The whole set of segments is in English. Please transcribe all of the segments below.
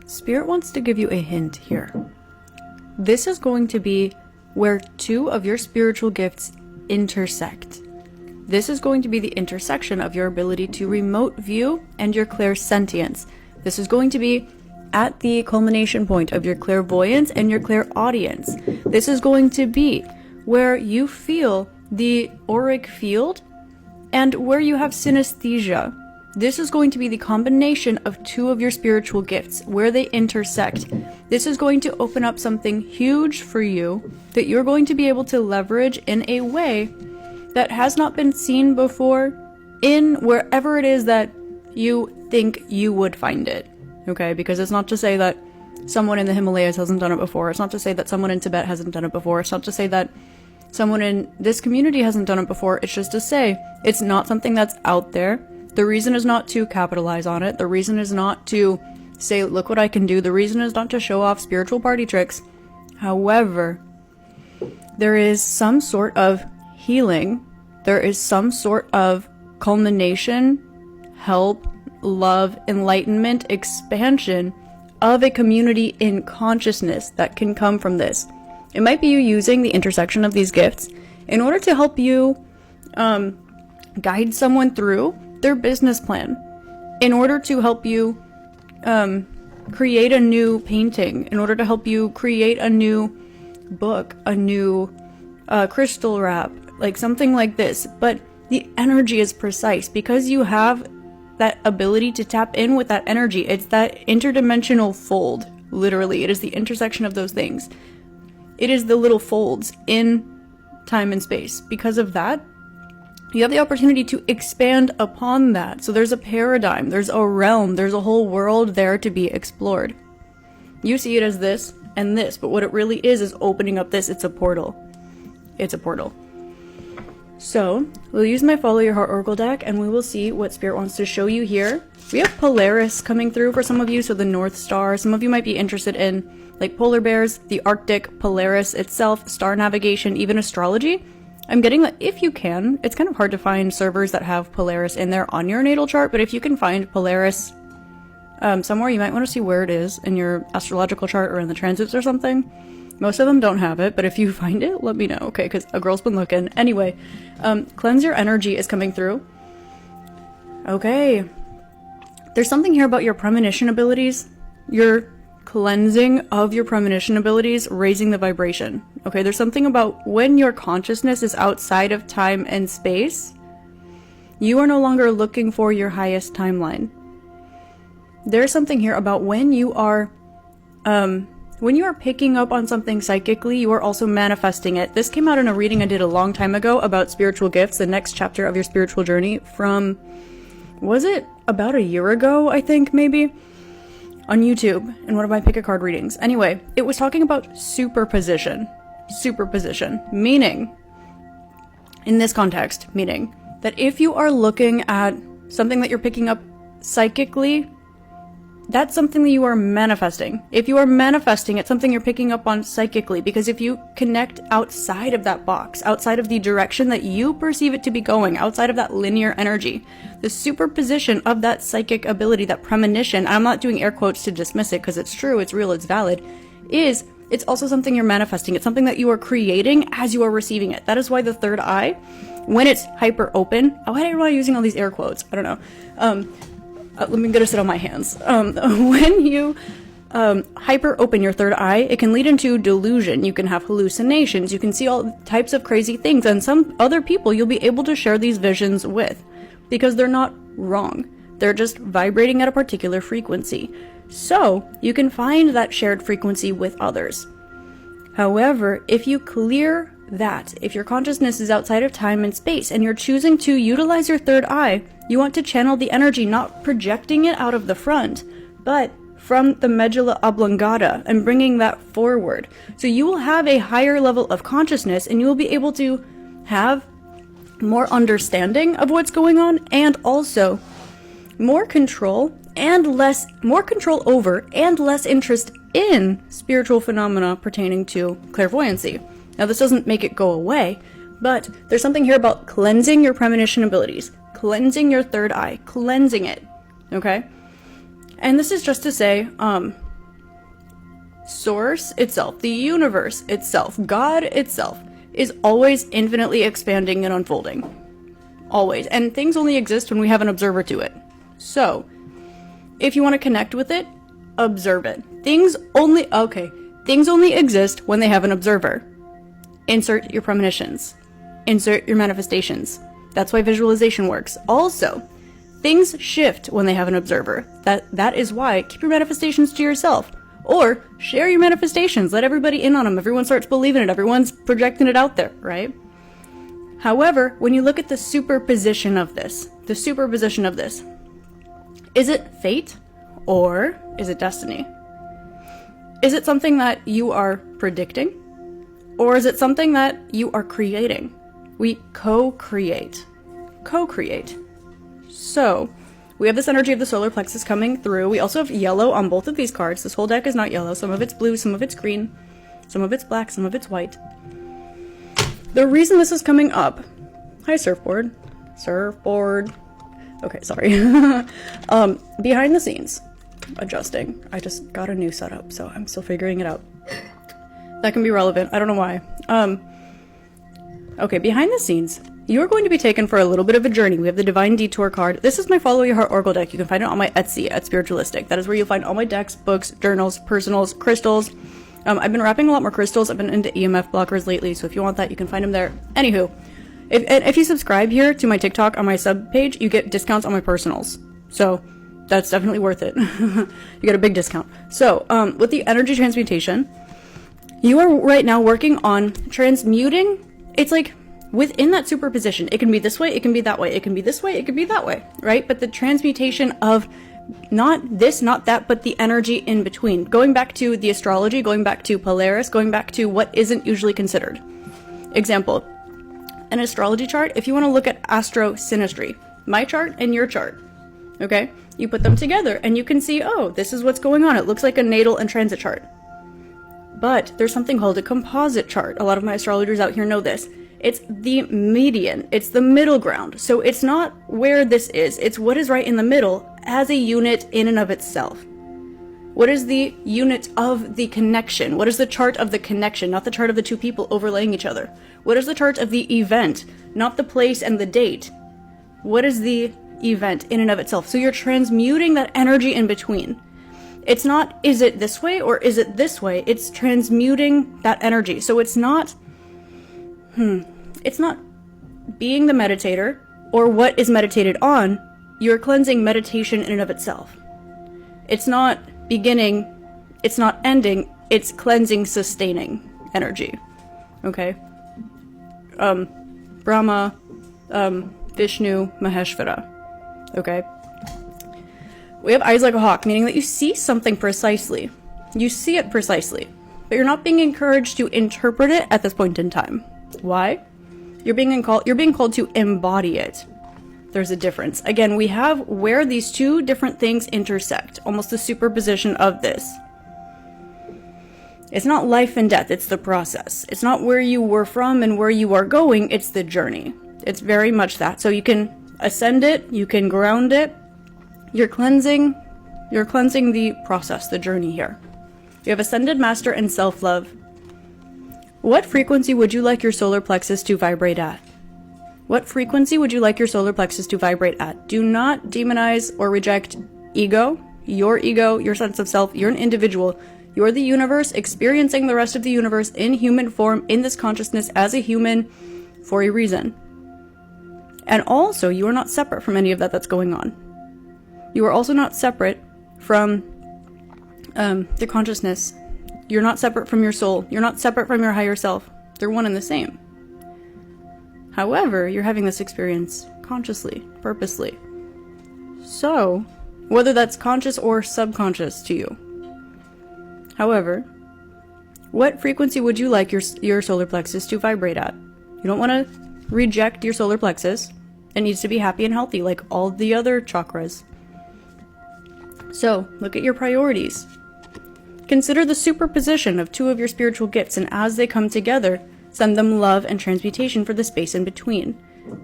Spirit wants to give you a hint here. This is going to be where two of your spiritual gifts intersect. This is going to be the intersection of your ability to remote view and your clairsentience. This is going to be at the culmination point of your clairvoyance and your clairaudience. This is going to be where you feel the auric field and where you have synesthesia. This is going to be the combination of two of your spiritual gifts, where they intersect. This is going to open up something huge for you that you're going to be able to leverage in a way that has not been seen before in wherever it is that you think you would find it. Okay, because it's not to say that someone in the Himalayas hasn't done it before. It's not to say that someone in Tibet hasn't done it before. It's not to say that someone in this community hasn't done it before. It's just to say it's not something that's out there. The reason is not to capitalize on it. The reason is not to say, look what I can do. The reason is not to show off spiritual party tricks. However, there is some sort of healing. There is some sort of culmination, help, love, enlightenment, expansion of a community in consciousness that can come from this. It might be you using the intersection of these gifts in order to help you guide someone through their business plan, in order to help you create a new painting, in order to help you create a new book, a new crystal wrap, like something like this. But the energy is precise because you have that ability to tap in with that energy. It's that interdimensional fold, literally. It is the intersection of those things. It is the little folds in time and space. Because of that, you have the opportunity to expand upon that. So there's a paradigm, there's a realm, there's a whole world there to be explored. You see it as this and this, but what it really is opening up this. It's a portal. It's a portal. So, we'll use my Follow Your Heart Oracle deck, and we will see what Spirit wants to show you here. We have Polaris coming through for some of you, so the North Star. Some of you might be interested in, like, polar bears, the Arctic, Polaris itself, star navigation, even astrology. I'm getting that if you can, it's kind of hard to find servers that have Polaris in there on your natal chart, but if you can find Polaris somewhere, you might want to see where it is in your astrological chart or in the transits or something. Most of them don't have it, but if you find it, let me know, okay? Because a girl's been looking. Anyway, cleanse your energy is coming through. Okay. There's something here about your premonition abilities. Your cleansing of your premonition abilities, raising the vibration. Okay, there's something about when your consciousness is outside of time and space, you are no longer looking for your highest timeline. There's something here about when you are picking up on something psychically, you are also manifesting it. This came out in a reading I did a long time ago about spiritual gifts, the next chapter of your spiritual journey from, was it about a year ago, I think, maybe? On YouTube, in one of my pick a card readings. Anyway, it was talking about superposition. Superposition, meaning, in this context, meaning that if you are looking at something that you're picking up psychically, that's something that you are manifesting. If you are manifesting, it's something you're picking up on psychically, because if you connect outside of that box, outside of the direction that you perceive it to be going, outside of that linear energy, the superposition of that psychic ability, that premonition, I'm not doing air quotes to dismiss it because it's true, it's real, it's valid, it's also something you're manifesting. It's something that you are creating as you are receiving it. That is why the third eye, when it's hyper open, why am I using all these air quotes? I don't know. Let me get a sit on my hands. When you hyper open your third eye, it can lead into delusion. You can have hallucinations. You can see all types of crazy things. And some other people you'll be able to share these visions with because they're not wrong. They're just vibrating at a particular frequency. So you can find that shared frequency with others. However, if you clear that, if your consciousness is outside of time and space and you're choosing to utilize your third eye, you want to channel the energy, not projecting it out of the front, but from the medulla oblongata and bringing that forward. So you will have a higher level of consciousness and you will be able to have more understanding of what's going on and also more control over and less interest in spiritual phenomena pertaining to clairvoyancy. Now, this doesn't make it go away, but there's something here about cleansing your premonition abilities, cleansing your third eye, cleansing it, okay? And this is just to say, Source itself, the universe itself, God itself, is always infinitely expanding and unfolding. Always. And things only exist when we have an observer to it. So, if you want to connect with it, observe it. Things only exist when they have an observer. Insert your premonitions. Insert your manifestations. That's why visualization works. Also, things shift when they have an observer. That is why keep your manifestations to yourself. Or share your manifestations. Let everybody in on them. Everyone starts believing it. Everyone's projecting it out there, right? However, when you look at the superposition of this, is it fate or is it destiny? Is it something that you are predicting or is it something that you are creating? We co-create. So, we have this energy of the solar plexus coming through. We also have yellow on both of these cards. This whole deck is not yellow. Some of it's blue, some of it's green, some of it's black, some of it's white. The reason this is coming up... Hi, surfboard. Okay, sorry. Behind the scenes. Adjusting. I just got a new setup, so I'm still figuring it out. That can be relevant. I don't know why. Okay, behind the scenes. You're going to be taken for a little bit of a journey. We have the Divine Detour card. This is my Follow Your Heart Oracle deck. You can find it on my Etsy at Spiritualistik. That is where you'll find all my decks, books, journals, personals, crystals. I've been wrapping a lot more crystals. I've been into EMF blockers lately, so if you want that, you can find them there. Anywho, if you subscribe here to my TikTok on my sub page, you get discounts on my personals. So that's definitely worth it. You get a big discount. So with the energy transmutation, you are right now working on transmuting. It's like within that superposition, it can be this way, it can be that way, it can be this way, it can be that way, right? But the transmutation of not this, not that, but the energy in between. Going back to the astrology, going back to Polaris, going back to what isn't usually considered. Example, an astrology chart, if you want to look at astro synastry, my chart and your chart, okay? You put them together and you can see, oh, this is what's going on. It looks like a natal and transit chart. But there's something called a composite chart. A lot of my astrologers out here know this. It's the median. It's the middle ground. So it's not where this is. It's what is right in the middle as a unit in and of itself. What is the unit of the connection? What is the chart of the connection, not the chart of the two people overlaying each other? What is the chart of the event, not the place and the date? What is the event in and of itself? So you're transmuting that energy in between. It's not, is it this way or is it this way? It's transmuting that energy. So it's not being the meditator or what is meditated on. You're cleansing meditation in and of itself. It's not beginning, it's not ending, it's cleansing, sustaining energy. Okay? Brahma, Vishnu, Maheshvara. Okay? We have eyes like a hawk, meaning that you see something precisely. You see it precisely. But you're not being encouraged to interpret it at this point in time. Why? You're being called to embody it. There's a difference. Again, we have where these two different things intersect, almost the superposition of this. It's not life and death, it's the process. It's not where you were from and where you are going, it's the journey. It's very much that. So you can ascend it, you can ground it. You're cleansing the process, the journey here. You have Ascended Master and Self-Love. What frequency would you like your solar plexus to vibrate at? What frequency would you like your solar plexus to vibrate at? Do not demonize or reject ego, your sense of self. You're an individual. You're the universe experiencing the rest of the universe in human form, in this consciousness as a human for a reason. And also, you are not separate from any of that that's going on. You are also not separate from the consciousness. You're not separate from your soul. You're not separate from your higher self. They're one and the same. However, you're having this experience consciously, purposely. So, whether that's conscious or subconscious to you. However, what frequency would you like your solar plexus to vibrate at? You don't want to reject your solar plexus. It needs to be happy and healthy like all the other chakras. So, look at your priorities. Consider the superposition of two of your spiritual gifts, and as they come together, send them love and transmutation for the space in between.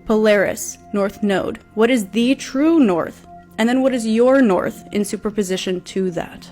Polaris, North Node. What is the true North? And then what is your North in superposition to that?